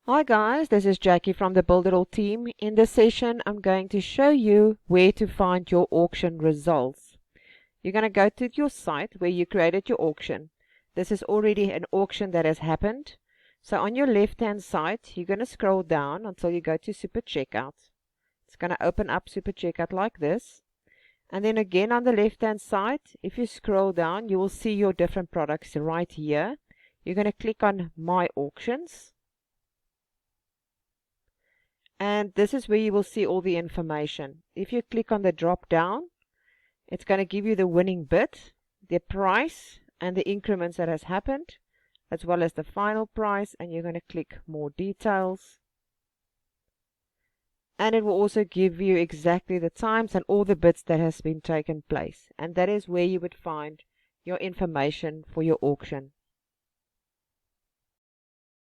Hi guys, this is Jackie from the Builderall team. In this session, I'm going to show you where to find your auction results. You're going to go to your site where you created your auction. This is already an auction that has happened. So on your left-hand side, you're going to scroll down until you go to Super Checkout. It's going to open up Super Checkout like this. And then again on the left-hand side, if you scroll down, you will see your different products right here. You're going to click on My Auctions. And this is where you will see all the information. If you click on the drop down, it's going to give you the winning bid, the price, and the increments that has happened, as well as the final price, and you're going to click more details. And it will also give you exactly the times and all the bids that has been taken place. And that is where you would find your information for your auction.